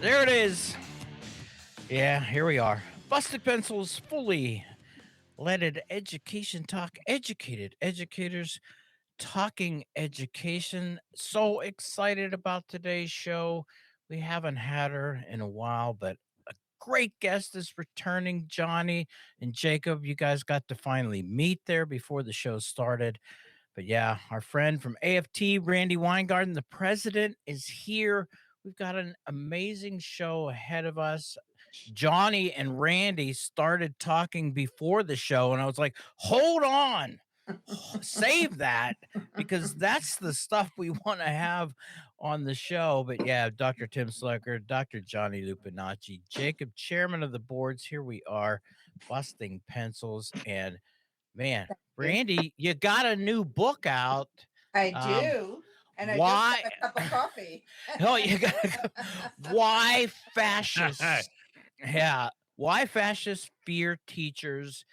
There it is. Yeah, here we are. Busted Pencils fully leaded education talk. Educated educators talking education. So excited about today's show. We haven't had her in a while, but a great guest is returning. Johnny and Jacob, you guys got to finally meet there before the show started. But yeah, our friend from AFT, Randy Weingarten, the president, is here. We've got an amazing show ahead of us. Johnny and Randy started talking before the show, and I was like, hold on, save that because that's the stuff we want to have on the show. But yeah, Dr. Tim Slucker, Dr. Johnny Lupinacci, Jacob, chairman of the boards. Here we are, busting pencils. And man, You. Randy, you got a new book out. I Um, do. And I just why? had a cup of coffee. Oh, you got why fascists? Yeah, why fascists fear teachers.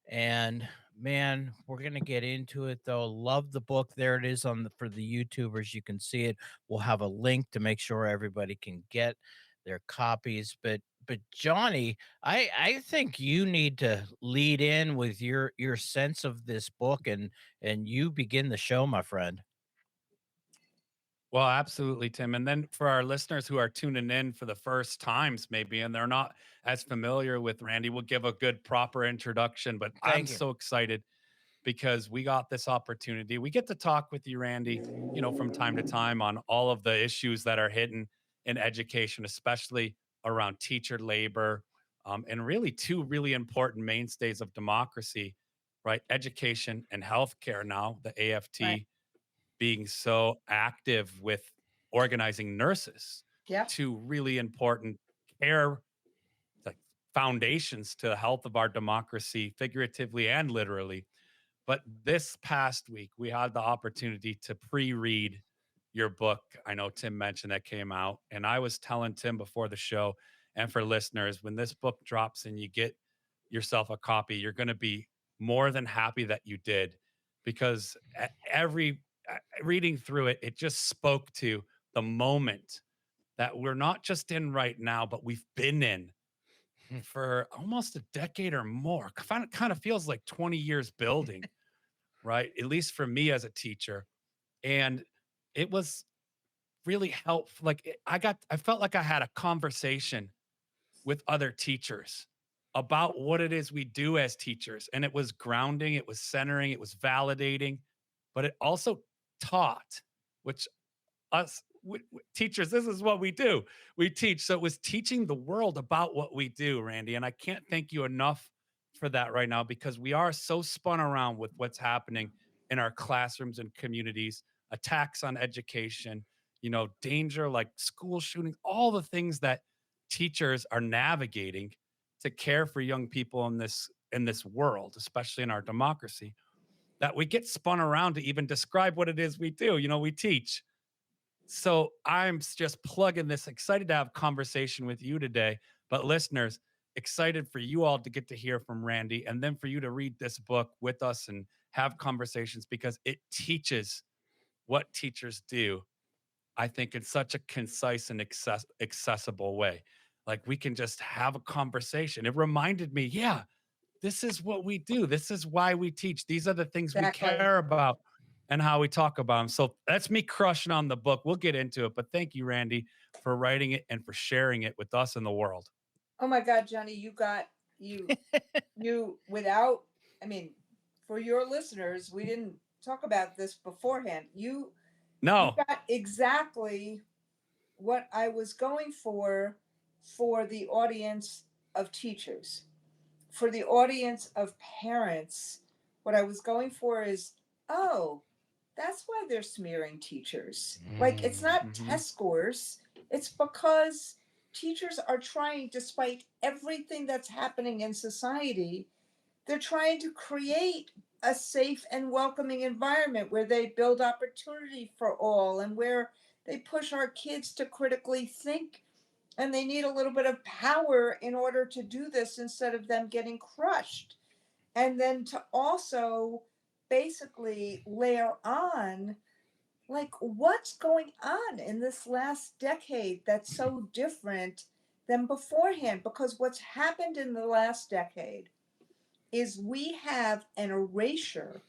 And man, we're gonna get into it though. Love the book. There it is on the for the YouTubers. You can see it. We'll have a link to make sure everybody can get their copies. But Johnny, I think you need to lead in with your sense of this book and you begin the show, my friend. Well, absolutely, Tim. And then for our listeners who are tuning in for the first times, maybe, and they're not as familiar with Randy, we'll give a good, proper introduction. But I'm Thank you. so excited because we got this opportunity. We get to talk with you, Randy, from time to time on all of the issues that are hidden in education, especially around teacher labor, and really two really important mainstays of democracy, right? Education and healthcare now, the Right. AFT being so active with organizing nurses Yep. to really important care like foundations to the health of our democracy, figuratively and literally. But this past week, we had the opportunity to pre-read your book. I know Tim mentioned that came out, and I was telling Tim before the show, and for listeners, when this book drops and you get yourself a copy, you're going to be more than happy that you did, because every reading through it, it just spoke to the moment that we're not just in right now, but we've been in for almost a decade or more. Kind of feels like 20 years building, right? At least for me as a teacher. And it was really helpful. I felt like I had a conversation with other teachers about what it is we do as teachers. And it was grounding, it was centering, it was validating, but it also taught, which teachers, this is what we do. We teach. So it was teaching the world about what we do, Randy. And I can't thank you enough for that right now, because we are so spun around with what's happening in our classrooms and communities, attacks on education, danger like school shootings, all the things that teachers are navigating to care for young people in this world, especially in our democracy, that we get spun around to even describe what it is we do. We teach. So I'm just plugging this, excited to have conversation with you today. But listeners, excited for you all to get to hear from Randy, and then for you to read this book with us and have conversations, because it teaches what teachers do, I think, in such a concise and accessible way. Like, we can just have a conversation. It reminded me, yeah, this is what we do. This is why we teach. These are the things we Exactly. care about and how we talk about them. So that's me crushing on the book. We'll get into it. But thank you, Randy, for writing it and for sharing it with us and the world. Oh my God, Johnny, you without, I mean, for your listeners, we didn't talk about this beforehand. You No. got exactly what I was going for the audience of teachers. For the audience of parents, what I was going for is, oh, that's why they're smearing teachers. Like, it's not Mm-hmm. test scores, it's because teachers are trying, despite everything that's happening in society, they're trying to create a safe and welcoming environment where they build opportunity for all and where they push our kids to critically think, and they need a little bit of power in order to do this instead of them getting crushed. And then to also basically layer on like, what's going on in this last decade that's so different than beforehand? Because what's happened in the last decade is we have an erasure.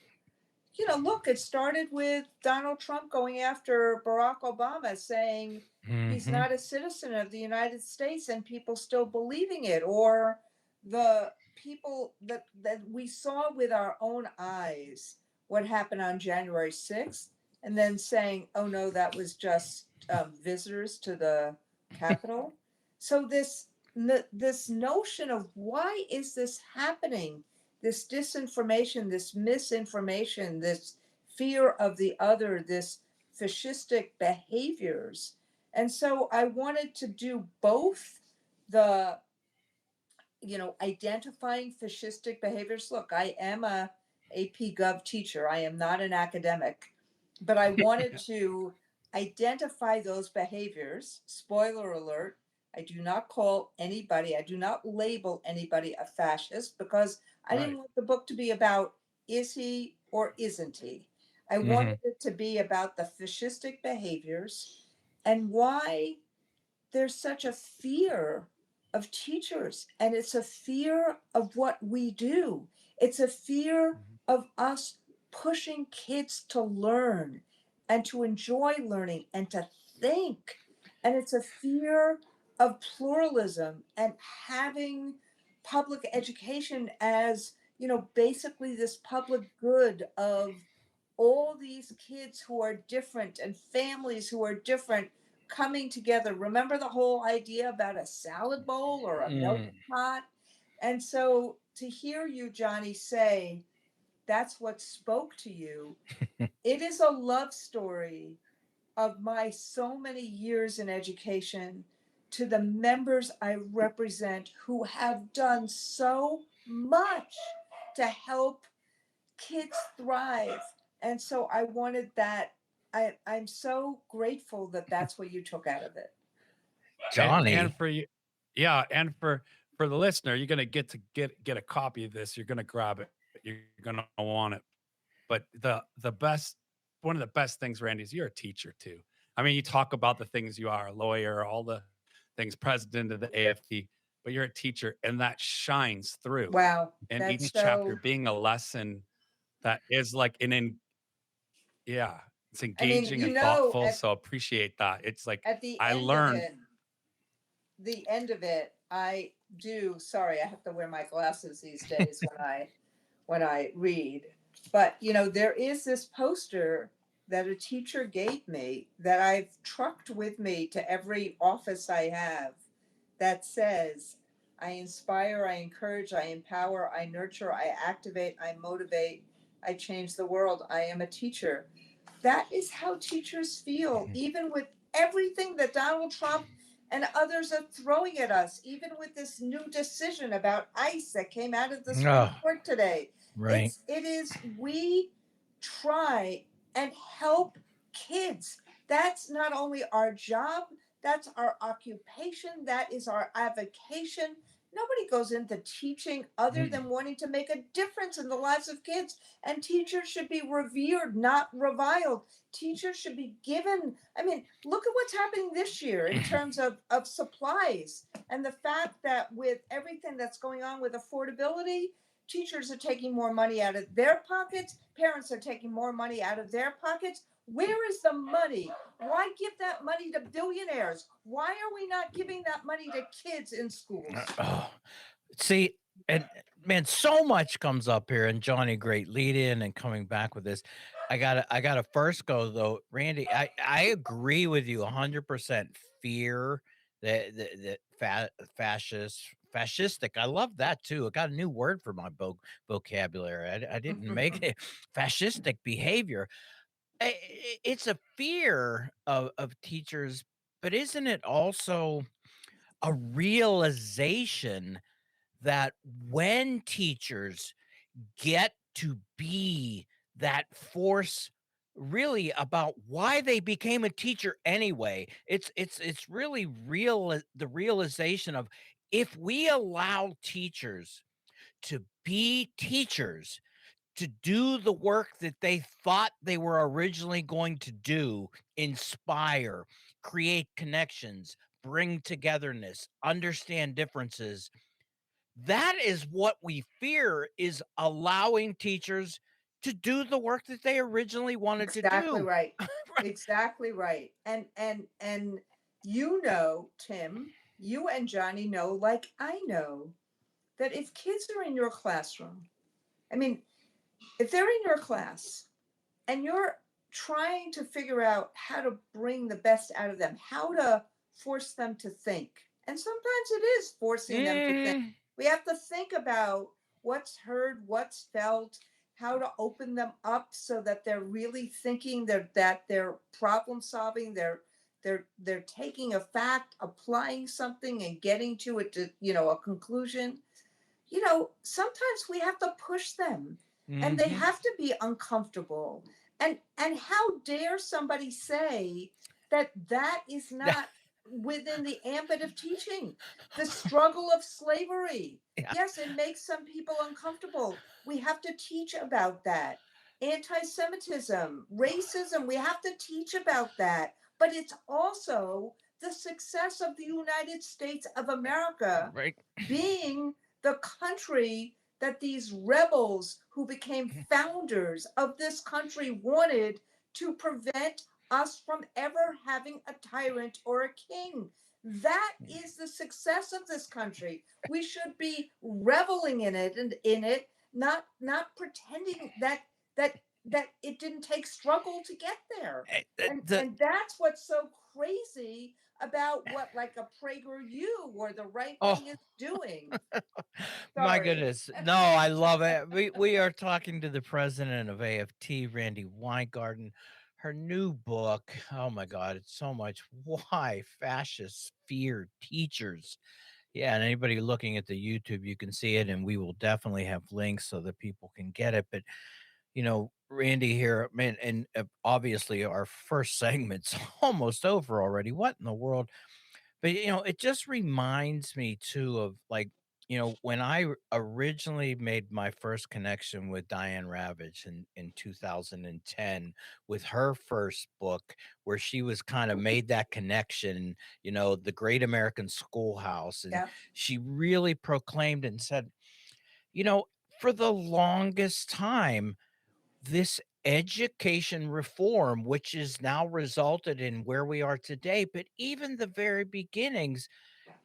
Look, it started with Donald Trump going after Barack Obama, saying he's Mhm. not a citizen of the United States, and people still believing it, or the people that we saw with our own eyes what happened on January 6th, and then saying, oh no, that was just visitors to the Capitol. So this notion of why is this happening, this disinformation, this misinformation, this fear of the other, this fascistic behaviors. And so I wanted to do both the, identifying fascistic behaviors. Look, I am a AP Gov teacher. I am not an academic, but I wanted to identify those behaviors. Spoiler alert, I do not call anybody, I do not label anybody a fascist because I didn't Right. want the book to be about is he or isn't he. I wanted Mhm. it to be about the fascistic behaviors and why there's such a fear of teachers, and it's a fear of what we do. It's a fear Mhm. of us pushing kids to learn and to enjoy learning and to think. And it's a fear of pluralism and having public education as, basically this public good of all these kids who are different and families who are different coming together. Remember the whole idea about a salad bowl or a Mm. melting pot? And so to hear you, Johnny, say that's what spoke to you, it is a love story of my so many years in education to the members I represent who have done so much to help kids thrive. And so I wanted that. I'm so grateful that that's what you took out of it. And Johnny. for you, yeah, and for the listener, you're gonna get a copy of this. You're gonna grab it. You're gonna want it. But the best one of the best things, Randy, is you're a teacher too. I mean, you talk about the things you are, a lawyer, all the things, president of the AFT, but you're a teacher, and that shines through Wow, in that's each chapter so. being a lesson that is like yeah, it's I mean, engaging and thoughtful. at So appreciate that. It's like at the I end of learned. it, I do. Sorry, I have to wear my glasses these days when I read. But there is this poster that a teacher gave me that I've trucked with me to every office I have that says, I inspire, I encourage, I empower, I nurture, I activate, I motivate, I change the world. I am a teacher. That is how teachers feel, even with everything that Donald Trump and others are throwing at us, even with this new decision about ICE that came out of the Supreme Oh, Court today. right. We try and help kids. That's not only our job, that's our occupation, that is our avocation. Nobody goes into teaching other Mm. than wanting to make a difference in the lives of kids. And teachers should be revered, not reviled. Teachers should be given. I mean, look at what's happening this year in terms of supplies and the fact that with everything that's going on with affordability, teachers are taking more money out of their pockets, parents are taking more money out of their pockets. Where is the money? Why give that money to billionaires? Why are we not giving that money to kids in schools? Oh. See, and man, so much comes up here, and Johnny, great lead in and coming back with this. I gotta first go though, Randy. I agree with you 100%. Fear that fascistic. I love that too. I got a new word for my vocabulary. I didn't make it fascistic behavior. It's a fear of teachers, but isn't it also a realization that when teachers get to be that force really about why they became a teacher anyway, it's really real, the realization of if we allow teachers to be teachers, to do the work that they thought they were originally going to do, inspire, create connections, bring togetherness, understand differences. That is what we fear, is allowing teachers to do the work that they originally wanted to Exactly do. right. Exactly right. And you know, Tim, you and Johnny know, like I know, that if kids are in your classroom, I mean, if they're in your class and you're trying to figure out how to bring the best out of them, how to force them to think. And sometimes it is forcing them to think. Mhm. We have to think about what's heard, what's felt, how to open them up so that they're really thinking, that they're problem solving, they're taking a fact, applying something and getting to it to, a conclusion. Sometimes we have to push them and they Mhm. have to be uncomfortable. And how dare somebody say that that is not within the ambit of teaching? The struggle of slavery. Yeah, Yes, it makes some people uncomfortable. We have to teach about that. Anti-Semitism, racism, we have to teach about that. But it's also the success of the United States of America right. being the country that these rebels who became founders of this country wanted to prevent us from ever having a tyrant or a king. That is the success of this country. We should be reveling in it, and not pretending that it didn't take struggle to get there. Eh, the And that's what's so crazy about what, like, a PragerU or the right Oh, wing is doing. my Sorry. goodness. No, I love it. We are talking to the president of AFT, Randy Weingarten. Her new book, oh my God, it's so much. Why Fascists Fear Teachers. Yeah, and anybody looking at the YouTube, you can see it, and we will definitely have links so that people can get it. But Randy here, man, and obviously our first segment's almost over already. What in the world? But it just reminds me too of, like, when originally made my first connection with Diane Ravage in 2010 with her first book, where she was kind of made that connection, the Great American Schoolhouse, and Yeah. she really proclaimed and said, you know, for the longest time, this education reform, which is now resulted in where we are today, but even the very beginnings,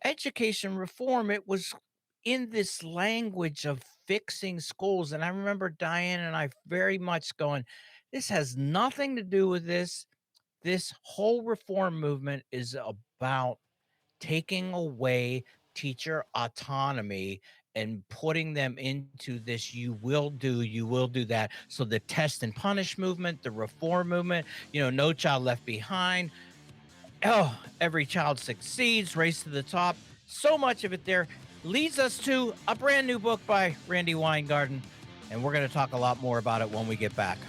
education reform, it was in this language of fixing schools. And I remember Diane and I very much going, this has nothing to do with this. This whole reform movement is about taking away teacher autonomy and putting them into this you will do that. So the test and punish movement, the reform movement, no child left behind. Oh, every child succeeds, race to the top. So much of it there leads us to a brand new book by Randy Weingarten. And we're going to talk a lot more about it when we get back.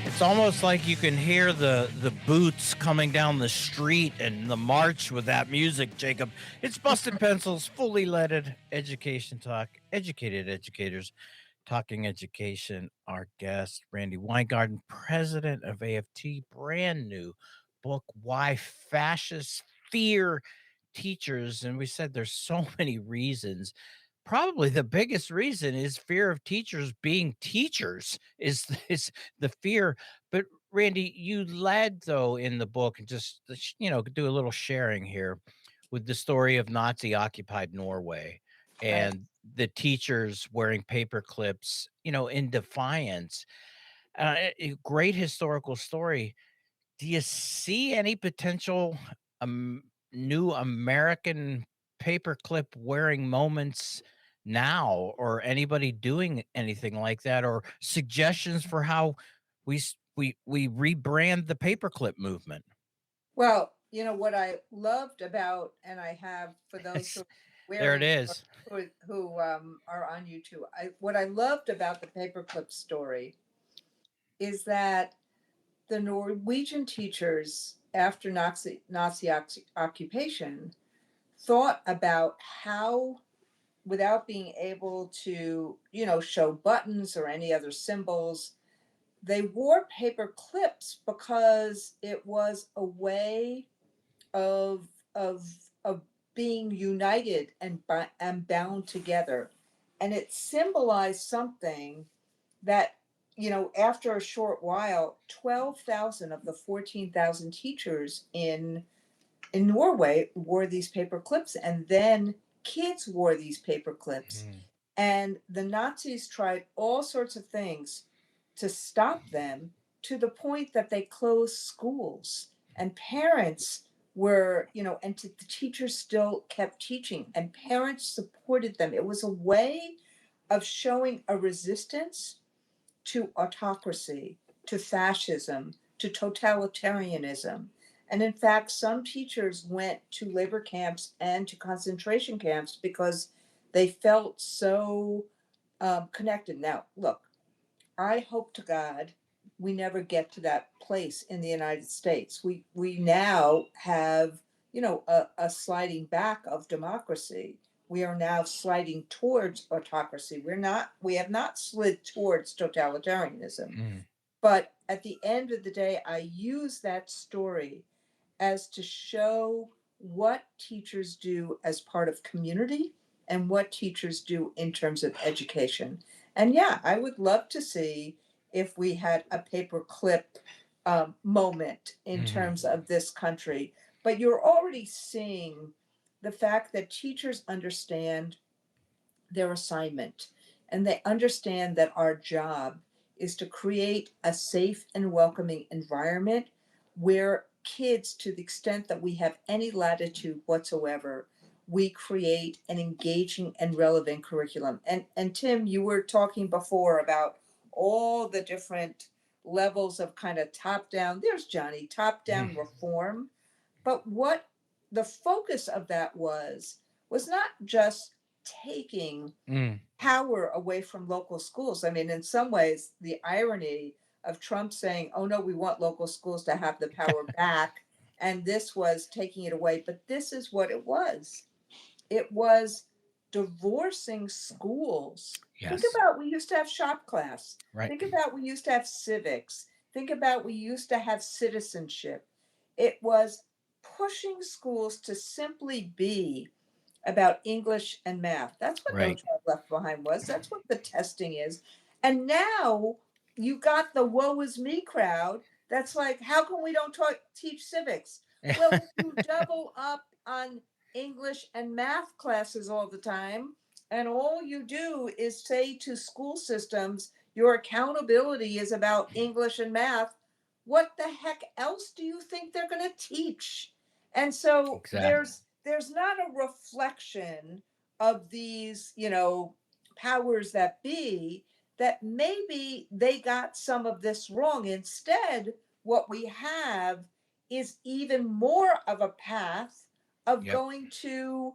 It's almost like you can hear the boots coming down the street and the march with that music, Jacob. It's Busted Pencils, fully leaded education talk, educated educators talking education. Our guest, Randy Weingarten, president of AFT, brand new book, Why Fascists Fear Teachers. And we said there's so many reasons. Probably the biggest reason is fear of teachers being teachers is is the fear. But Randy, you led though in the book, and just do a little sharing here with the story of Nazi occupied Norway Right. and the teachers wearing paper clips, in defiance. A great historical story. Do you see any potential new American paperclip wearing moments now or anybody doing anything like that or suggestions for how we rebrand the paperclip movement. Well, what I loved about, and I have for those who It's, are there it wearing or is. who are on YouTube, what I loved about the paperclip story is that the Norwegian teachers after Nazi occupation thought about how, without being able to, show buttons or any other symbols, they wore paper clips because it was a way of of of being united and bound together, and it symbolized something that, after a short while 12,000 of the 14,000 teachers in Norway wore these paper clips, and then kids wore these paper clips. Mm, And the Nazis tried all sorts of things to stop them, to the point that they closed schools. And parents were, the teachers still kept teaching, and parents supported them. It was a way of showing a resistance to autocracy, to fascism, to totalitarianism. And in fact, some teachers went to labor camps and to concentration camps because they felt so connected. Now, look, I hope to God we never get to that place in the United States. We now have, a sliding back of democracy. We are now sliding towards autocracy. We have not slid towards totalitarianism. mm, But at the end of the day, I use that story as to show what teachers do as part of community and what teachers do in terms of education. And yeah, I would love to see if we had a paperclip moment in mhm, terms of this country. But you're already seeing the fact that teachers understand their assignment, and they understand that our job is to create a safe and welcoming environment where kids, to the extent that we have any latitude whatsoever, we create an engaging and relevant curriculum. And Tim, you were talking before about all the different levels of kind of top down, there's Johnny, top mm, down reform. But what the focus of that was not just taking mm. power away from local schools. I mean, in some ways, the irony of Trump saying, oh no, we want local schools to have the power back, and this was taking it away. But this is what it was. It was divorcing schools. Think Yes. about, we used to have shop class. Right. Think about, we used to have civics. Think about, we used to have citizenship. It was pushing schools to simply be about English and math. That's what No Right. Child Left Behind was. That's what the testing is. And now you got the woe is me crowd that's like, how come we don't teach civics? Well, if you double up on English and math classes all the time, and all you do is say to school systems, your accountability is about English and math, what the heck else do you think they're going to teach? And so Exactly. there's not a reflection of these, powers that be, that maybe they got some of this wrong. Instead, what we have is even more of a path of Yep. going to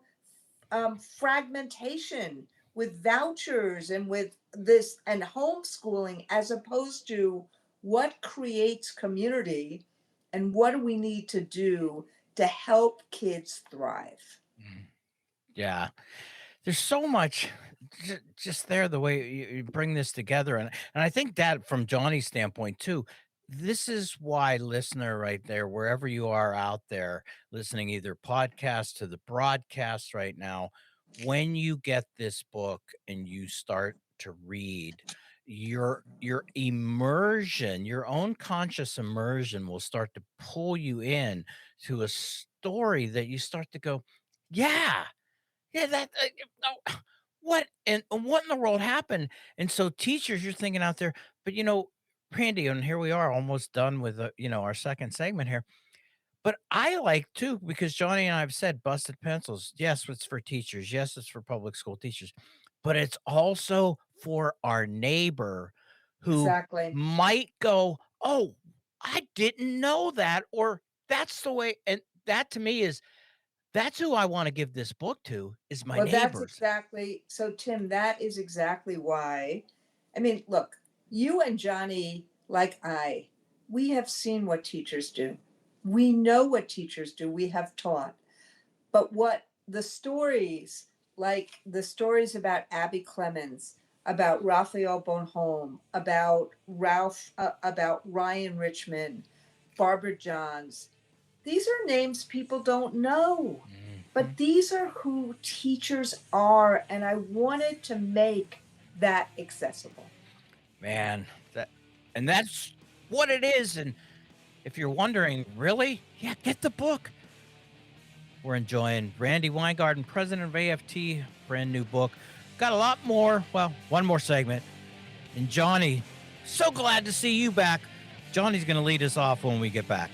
fragmentation with vouchers and with this and homeschooling, as opposed to what creates community and what do we need to do to help kids thrive. Mm. Yeah. There's so much just there the way you bring this together, and I think that from Johnny's standpoint too, this is why, listener, right there, wherever you are out there listening, either podcast to the broadcast right now, when you get this book and you start to read, your immersion, your own conscious immersion will start to pull you in to a story that you start to go, yeah, yeah, that oh, what in the world happened? And so teachers, you're thinking out there, but Randy, and here we are almost done with our second segment here. But I like too, because Johnny and I have said busted pencils. Yes, it's for teachers. Yes, it's for public school teachers. but it's also for our neighbor who Exactly. might go, "Oh, I didn't know that," or "That's the way," and that to me is that's who I wanna give this book to, is my Well, that's neighbors. exactly so, Tim, that is exactly why. I mean, look, you and Johnny, like we have seen what teachers do. We know what teachers do. We have taught. But what the stories, like the stories about Abby Clemens, about Raphael Bonhomme, about Ryan Richmond, Barbara Johns, these are names people don't know. But Mhm. these are who teachers are, and I wanted to make that accessible. Man, that and that's what it is, and if you're wondering, "Really?" Yeah, get the book. We're enjoying Randy Weingarten, president of AFT, brand new book. Got a lot more, well, one more segment. And Johnny, so glad to see you back. Johnny's going to lead us off when we get back.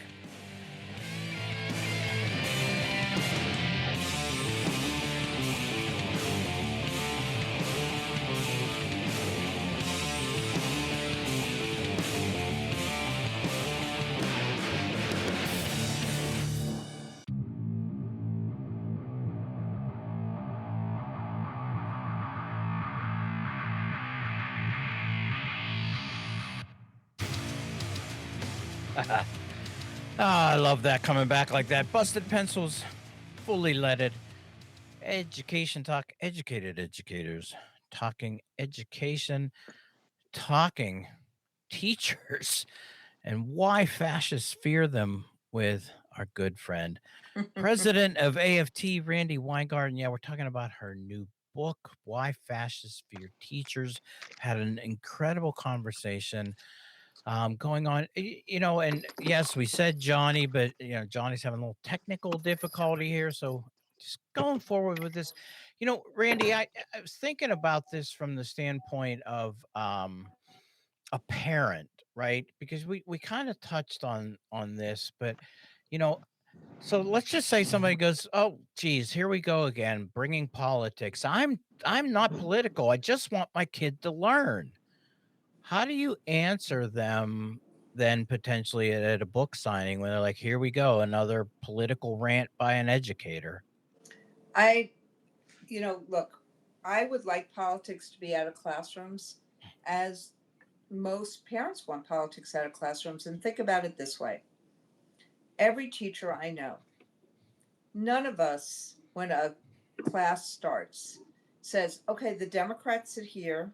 Ah, I love that coming back like that. Busted pencils, fully leaded. Education talk, educated educators, talking education, talking teachers, and why fascists fear them with our good friend, president of AFT, Randy Weingarten. Yeah, we're talking about her new book, Why Fascists Fear Teachers. Had an incredible conversation going on. And yes, we said Johnny, but Johnny's having a little technical difficulty here, so just going forward with this. Randy, I was thinking about this from the standpoint of a parent, right? Because we kind of touched on this, but you know, so let's just say somebody goes, "Oh, geez, here we go again, bringing politics. I'm not political. I just want my kid to learn." How do you answer them then potentially at a book signing when they're like, "Here we go, another political rant by an educator." I, look, I would like politics to be out of classrooms, as most parents want politics out of classrooms. And think about it this way: every teacher I know, none of us, when a class starts, says, okay, the Democrats sit here,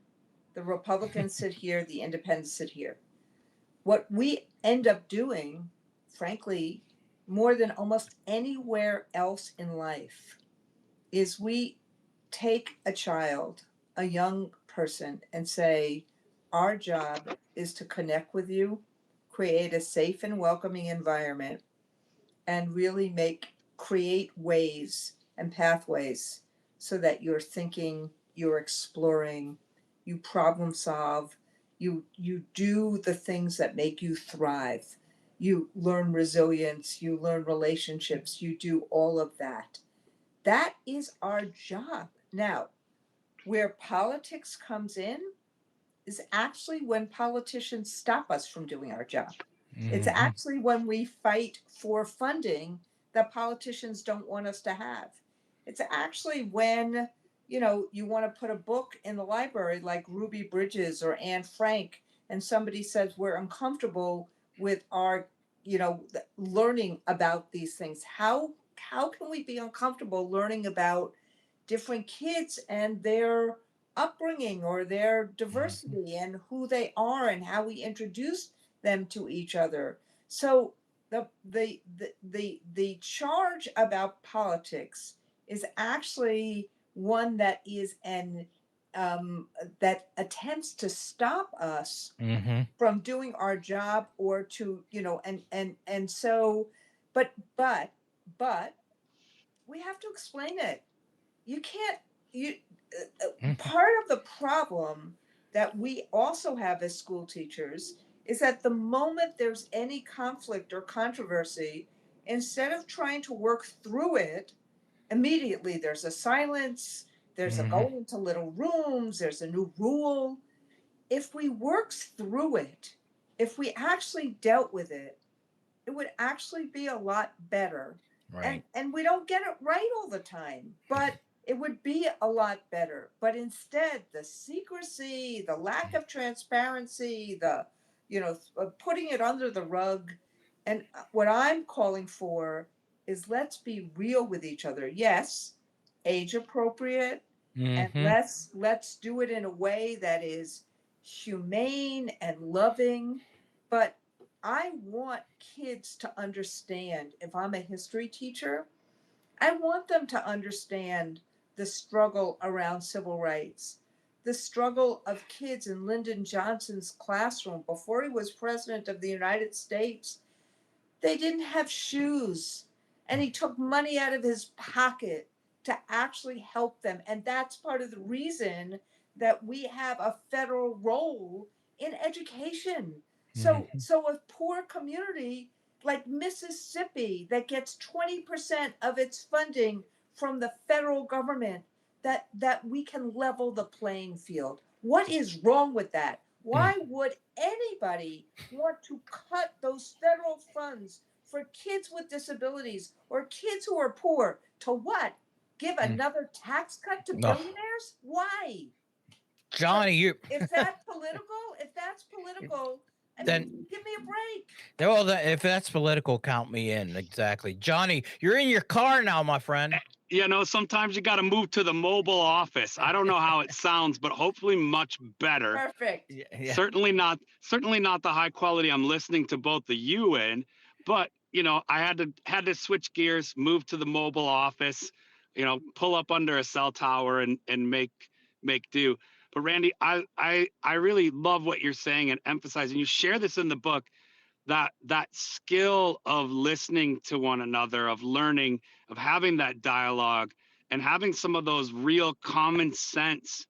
the Republicans sit here, the Independents sit here. What we end up doing, frankly, more than almost anywhere else in life, is we take a child, a young person, and say, our job is to connect with you, create a safe and welcoming environment, and really create ways and pathways so that you're thinking, you're exploring, you problem solve, you do the things that make you thrive. You learn resilience, you learn relationships, you do all of that. That is our job. Now, where politics comes in is actually when politicians stop us from doing our job. It's Mhm. actually when we fight for funding that politicians don't want us to have. It's actually when, you want to put a book in the library like Ruby Bridges or Anne Frank, and somebody says we're uncomfortable with our, learning about these things. How can we be uncomfortable learning about different kids and their upbringing or their Mhm. diversity and who they are and how we introduce them to each other? So the charge about politics is actually one that is an that attempts to stop us Mhm. from doing our job, or to, and so, but but we have to explain it. You can't, you Mhm. part of the problem that we also have as school teachers is that the moment there's any conflict or controversy, instead of trying to work through it, immediately there's a silence, There's a Mhm. going into little rooms, there's a new rule. If we worked through it, if we actually dealt with it would actually be a lot better. Right. And we don't get it right all the time, but it would be a lot better. But instead, the secrecy, the lack of transparency, the putting it under the rug. And what I'm calling for is let's be real with each other. Yes, age appropriate, and Mhm. let's do it in a way that is humane and loving. But I want kids to understand, if I'm a history teacher, I want them to understand the struggle around civil rights, the struggle of kids in Lyndon Johnson's classroom before he was president of the United States. They didn't have shoes. And he took money out of his pocket to actually help them. And that's part of the reason that we have a federal role in education. Mhm. So a poor community like Mississippi that gets 20% of its funding from the federal government, that we can level the playing field. What is wrong with that? Mm. Why would anybody want to cut those federal funds for kids with disabilities or kids who are poor? To what? Give Mm. another tax cut to Oh, billionaires? Why? So Johnny, you if that political, if that's political, I then mean, give me a break. well, if that's political, count me in. Exactly. Johnny, you're in your car now, my friend. Sometimes you got to move to the mobile office. I don't know how it sounds, but hopefully much better. Perfect. Yeah. Yeah. Certainly not the high quality I'm listening to both of you in, but I had to switch gears, move to the mobile office, pull up under a cell tower and make do. But Randy, I really love what you're saying and emphasizing. You share this in the book, that skill of listening to one another, of learning, of having that dialogue, and having some of those real common sense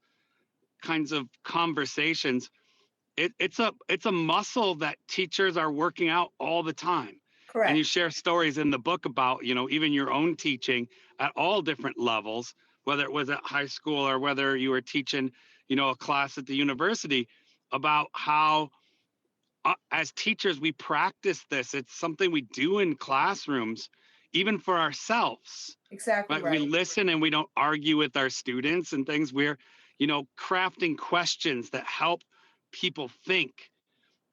kinds of conversations. It's a muscle that teachers are working out all the time. And you Correct. share stories in the book about even your own teaching at all different levels, whether it was at high school or whether you were teaching a class at the university, about how as teachers, we practice this. It's something we do in classrooms, even for ourselves. Exactly Right? We right. listen and we don't argue with our students and things. We're, crafting questions that help people think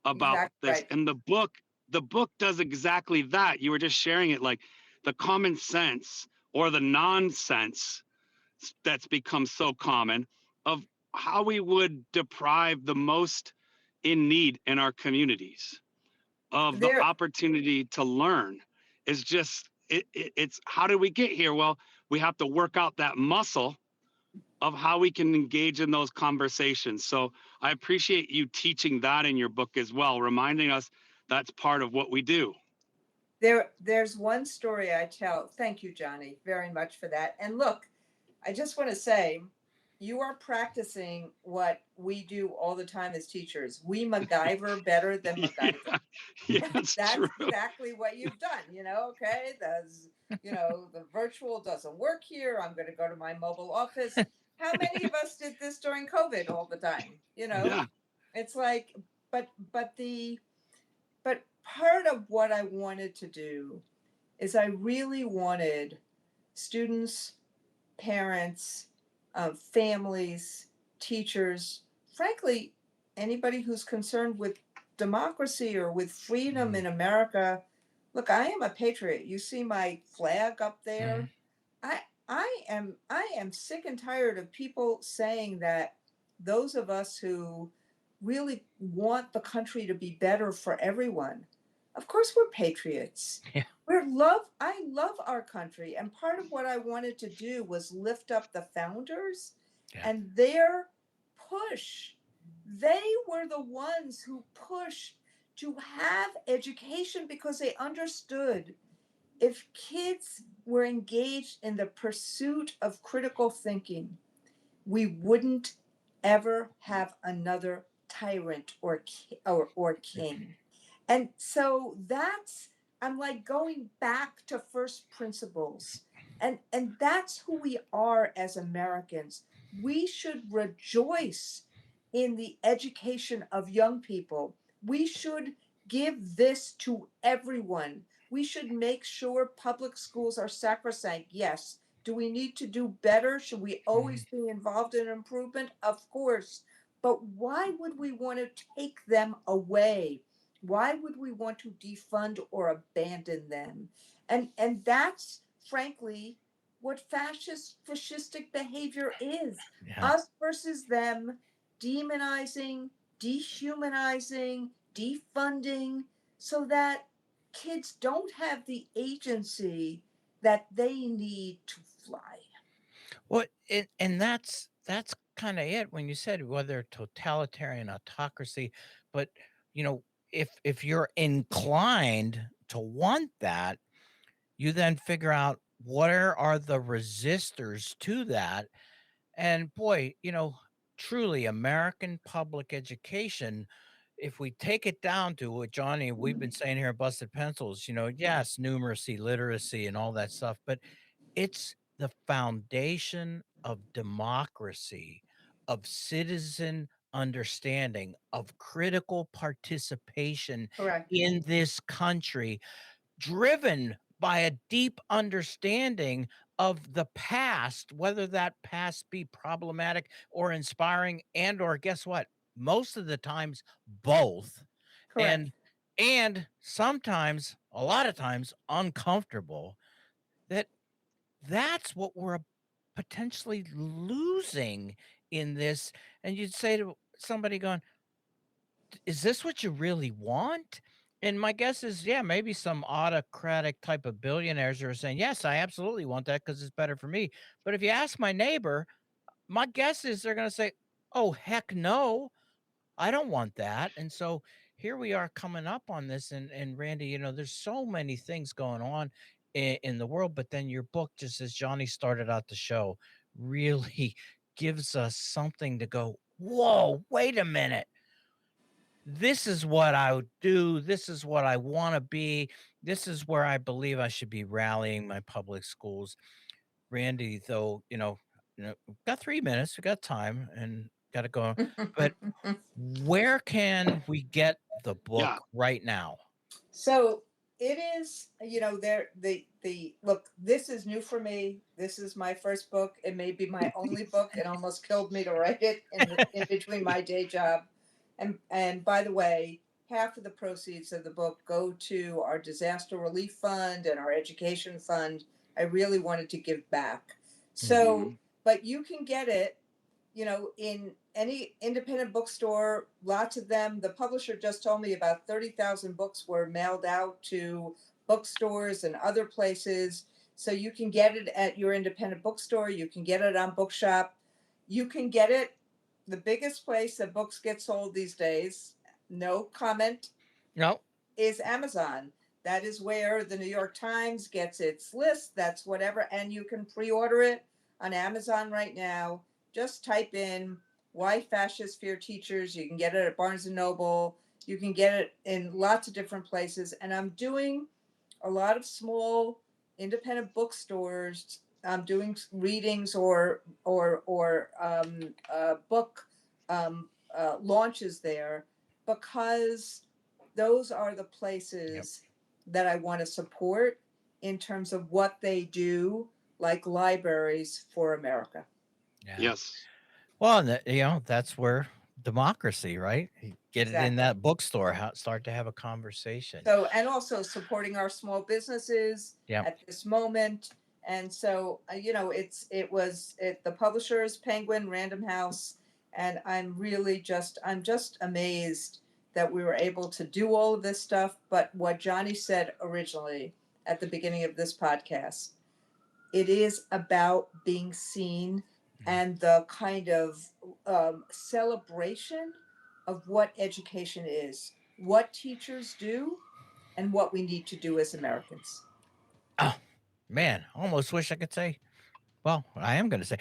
about Exactly this. right. And the book does exactly that. You were just sharing it, like the common sense or the nonsense that's become so common of how we would deprive the most in need in our communities of the There opportunity to learn. Is just it's how did we get here? Well, we have to work out that muscle of how we can engage in those conversations. So I appreciate you teaching that in your book as well, reminding us that's part of what we do. there's one story I tell. Thank you, Johnny, very much for that. And look, I just want to say, you are practicing what we do all the time as teachers. We MacGyver better than Yeah, MacGyver. yeah, it's That's true. exactly what you've done. Okay, the virtual doesn't work here. I'm going to go to my mobile office. How many of us did this during COVID all the time? Yeah, It's like, but part of what I wanted to do is I really wanted students, parents, families, teachers, frankly, anybody who's concerned with democracy or with freedom Mm. in America. Look, I am a patriot. You see my flag up there. Mhm. I am sick and tired of people saying that those of us who really want the country to be better for everyone. Of course we're patriots. Yeah. I love our country, and part of what I wanted to do was lift up the founders Yeah. and their push. They were the ones who pushed to have education because they understood if kids were engaged in the pursuit of critical thinking, we wouldn't ever have another tyrant or king. And so I'm like going back to first principles. And that's who we are as Americans. We should rejoice in the education of young people. We should give this to everyone. We should make sure public schools are sacrosanct. Yes. Do we need to do better? Should we Mhm. always be involved in improvement? Of course. But why would we want to take them away? Why would we want to defund or abandon them? And that's frankly what fascistic behavior is. Yeah. Us versus them, demonizing, dehumanizing, defunding, so that kids don't have the agency that they need to fly. Well, and that's kind of it when you said whether totalitarian autocracy, but you know, if you're inclined to want that, you then figure out where are the resistors to that. And boy, truly American public education, if we take it down to what Johnny, we've been saying here at Busted Pencils, yes, numeracy, literacy, and all that stuff, but it's the foundation of democracy, of citizen understanding, of critical participation Correct. in this country, driven by a deep understanding of the past, whether that past be problematic or inspiring, and or guess what? Most of the times, both. Correct. And and sometimes, a lot of times, uncomfortable. That that's what we're potentially losing in this. And you'd say to somebody going, is this what you really want? And my guess is, yeah, maybe some autocratic type of billionaires are saying, yes, I absolutely want that because it's better for me. But if you ask my neighbor, my guess is they're going to say, oh, heck no, I don't want that. And so here we are coming up on this. And Randy, there's so many things going on in the world. But then your book, just as Johnny started out the show, really gives us something to go, whoa, wait a minute, this is what I would do. This is what I want to be. This is where I believe I should be rallying my public schools. Randy, though, we've got 3 minutes, we got time and got to go. But where can we get the Yeah. book right now? So it is, there the look, this is new for me. This is my first book. It may be my only book. It almost killed me to write it in between my day job. And by the way, half of the proceeds of the book go to our disaster relief fund and our education fund. I really wanted to give back. So, Mhm. but you can get it, in any independent bookstore, lots of them. The publisher just told me about 30,000 books were mailed out to bookstores and other places. So you can get it at your independent bookstore. You can get it on Bookshop. You can get it the biggest place that books get sold these days, no comment, No, is Amazon. That is where the New York Times gets its list. That's whatever. And you can pre order it on Amazon right now. Just type in Why Fascists Fear Teachers. You can get it at Barnes and Noble. You can get it in lots of different places. And I'm doing a lot of small independent bookstores. I'm doing readings or book launches there because those are the yep, places that I want to support in terms of what they do, like libraries for America. yeah. Yes. Well, and that's where democracy, right? You get it in Exactly. that bookstore, start to have a conversation. So, and also supporting our small businesses Yep. at this moment. And so, the publisher is Penguin Random House, and I'm just amazed that we were able to do all of this stuff. But what Johnny said originally at the beginning of this podcast, it is about being seen Mhm. and the kind of celebration of what education is, what teachers do, and what we need to do as Americans. Oh, man, almost wish I could say, well, I am going to say,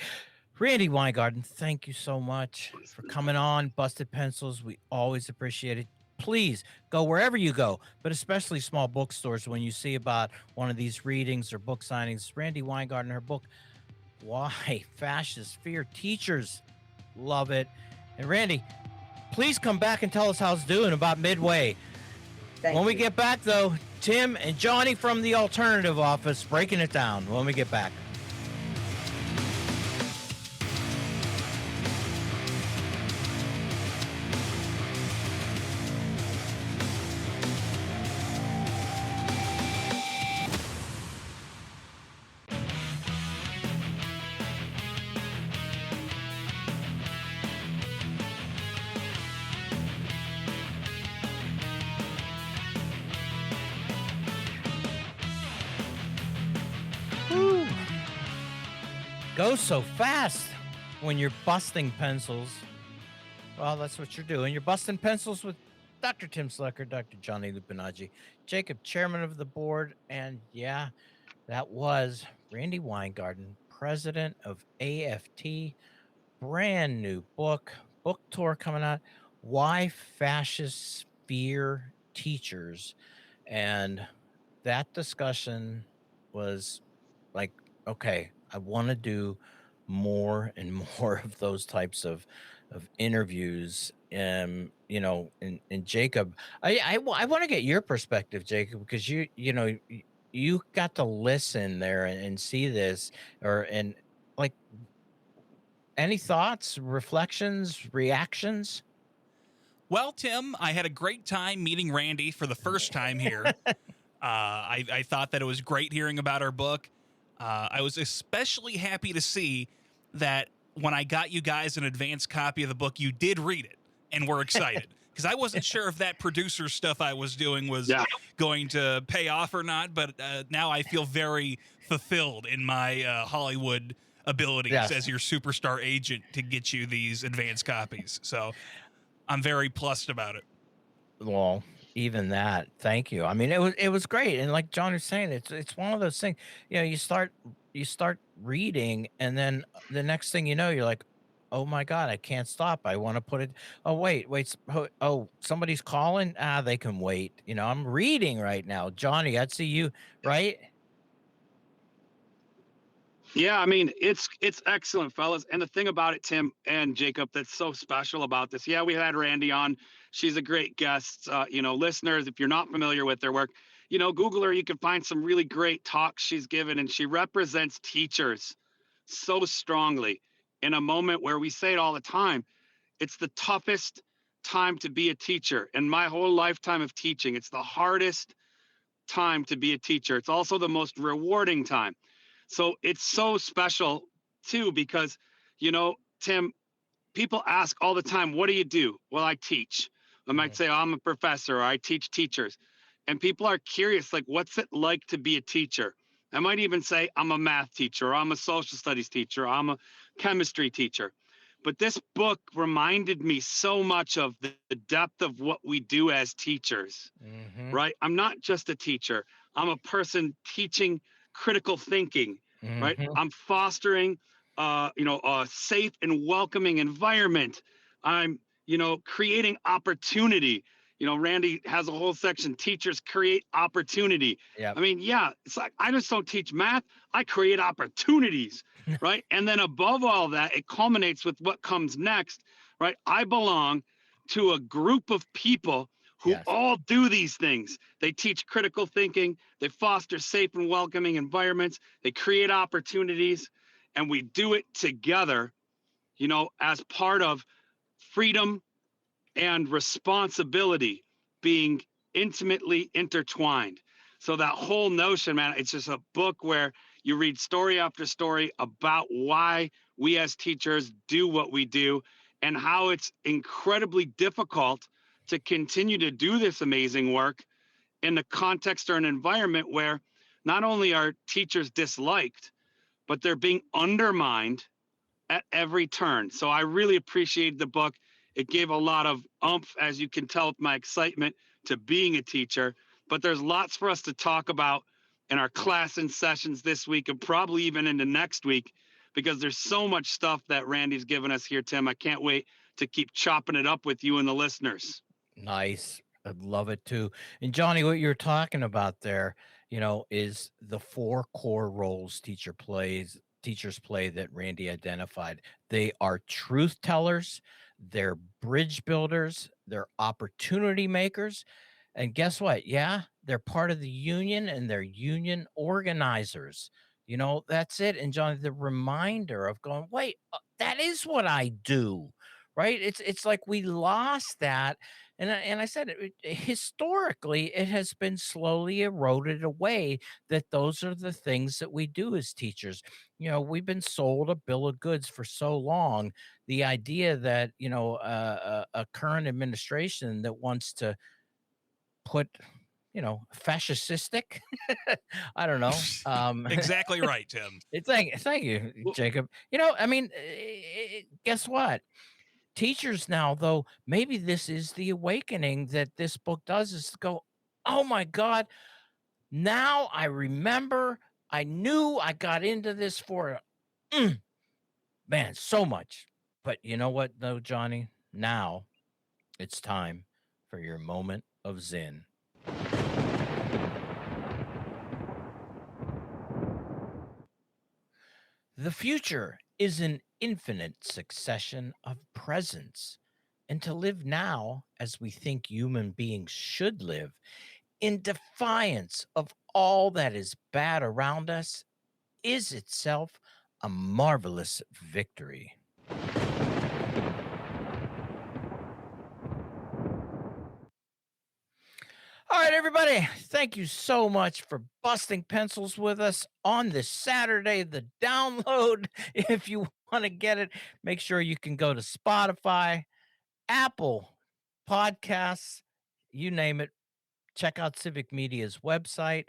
Randy Weingarten, thank you so much for coming on Busted Pencils. We always appreciate it. please go wherever you go, but especially small bookstores when you see about one of these readings or book signings. Randy Weingarten, her book, Why Fascists Fear Teachers. Love it. And Randy, please come back and tell us how it's doing about Midway. Thank When we you. get back, though, Tim and Johnny from the alternative office breaking it down when we get back. Woo. Goes so fast when you're busting pencils. Well, that's what you're doing. You're busting pencils with Dr. Tim Slecker, Dr. Johnny Lupinaggi, Jacob, chairman of the board, and yeah, that was Randy Weingarten, president of AFT. Brand new book tour coming out. Why Fascists Fear Teachers. And that discussion was like, okay, I want to do more and more of those types of interviews. And Jacob, I want to get your perspective, Jacob, because you got to listen there and see this, and like, any thoughts, reflections, reactions? Well, Tim, I had a great time meeting Randy for the first time here. I thought that it was great hearing about her book. I was especially happy to see that when I got you guys an advanced copy of the book, you did read it and were excited. Because I wasn't sure if that producer stuff I was doing was going to pay off or not. But now I feel very fulfilled in my Hollywood abilities as your superstar agent to get you these advanced copies. So I'm very plussed about it. Well, even that, thank you. I mean, it was great, and like John was saying, it's one of those things. You start reading, and then the next thing you know, you're like, oh my god, I can't stop. I want to put it. Oh wait. Oh, somebody's calling. They can wait. I'm reading right now. Johnny, I'd see you, right? Yeah, I mean, it's excellent, fellas. And the thing about it, Tim and Jacob, that's so special about this. Yeah, we had Randy on. She's a great guest. Listeners, if you're not familiar with their work, Google her. You can find some really great talks she's given, and she represents teachers so strongly in a moment where we say it all the time. It's the toughest time to be a teacher. In my whole lifetime of teaching, it's the hardest time to be a teacher. It's also the most rewarding time. So it's so special too, because, Tim, people ask all the time, what do you do? Well, I teach. I might say, oh, I'm a professor, or I teach teachers. And people are curious, like, what's it like to be a teacher? I might even say, I'm a math teacher, or I'm a social studies teacher, or I'm a chemistry teacher. But this book reminded me so much of the depth of what we do as teachers, right? I'm not just a teacher. I'm a person teaching critical thinking, right? I'm fostering, a safe and welcoming environment. I'm, creating opportunity. Randy has a whole section, teachers create opportunity. Yeah. I mean, yeah, it's like, I just don't teach math. I create opportunities, right? And then above all that, it culminates with what comes next, right? I belong to a group of people who all do these things. They teach critical thinking, they foster safe and welcoming environments, they create opportunities, and we do it together, as part of freedom and responsibility being intimately intertwined. So that whole notion, man, it's just a book where you read story after story about why we as teachers do what we do and how it's incredibly difficult to continue to do this amazing work in the context or an environment where not only are teachers disliked, but they're being undermined at every turn. So I really appreciated the book. It gave a lot of oomph, as you can tell, with my excitement to being a teacher. But there's lots for us to talk about in our class and sessions this week, and probably even into next week, because there's so much stuff that Randy's given us here, Tim. I can't wait to keep chopping it up with you and the listeners. Nice. I love it too. And Johnny, what you're talking about there, is the four core roles teachers play that Randy identified. They are truth tellers, they're bridge builders, they're opportunity makers. And guess what? Yeah, they're part of the union and they're union organizers. That's it. And Johnny, the reminder of going, wait, that is what I do, right? It's like we lost that, and I said historically, it has been slowly eroded away that those are the things that we do as teachers. We've been sold a bill of goods for so long. The idea that, a current administration that wants to put, fascistic, I don't know. Exactly right, Tim. Thank you, Well, Jacob. I mean, guess what? Teachers now, though, maybe this is the awakening that this book does, is to go, oh my God, now I remember, I knew I got into this for, mm, man, so much. But you know what, though, Johnny? Now it's time for your moment of Zen. The future is an infinite succession of presents. And to live now as we think human beings should live, in defiance of all that is bad around us, is itself a marvelous victory. All right, everybody. Thank you so much for busting pencils with us on this Saturday. The download, if you want to get it, make sure you can go to Spotify, Apple Podcasts, you name it. Check out Civic Media's website.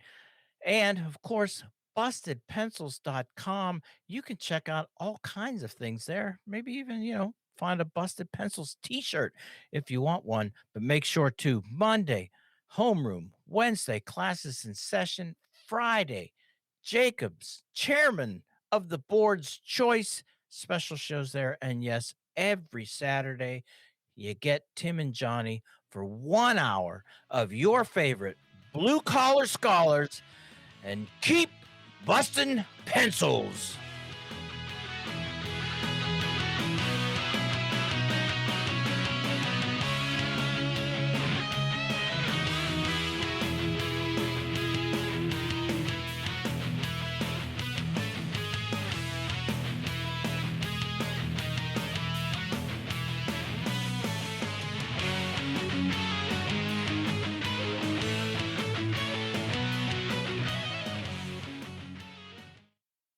And of course, bustedpencils.com. You can check out all kinds of things there. Maybe even, find a Busted Pencils t shirt if you want one. But make sure to Monday, homeroom, Wednesday, classes in session, Friday, Jacob's chairman of the board's choice, special shows there. And yes, every Saturday, you get Tim and Johnny for 1 hour of your favorite blue collar scholars and keep busting pencils.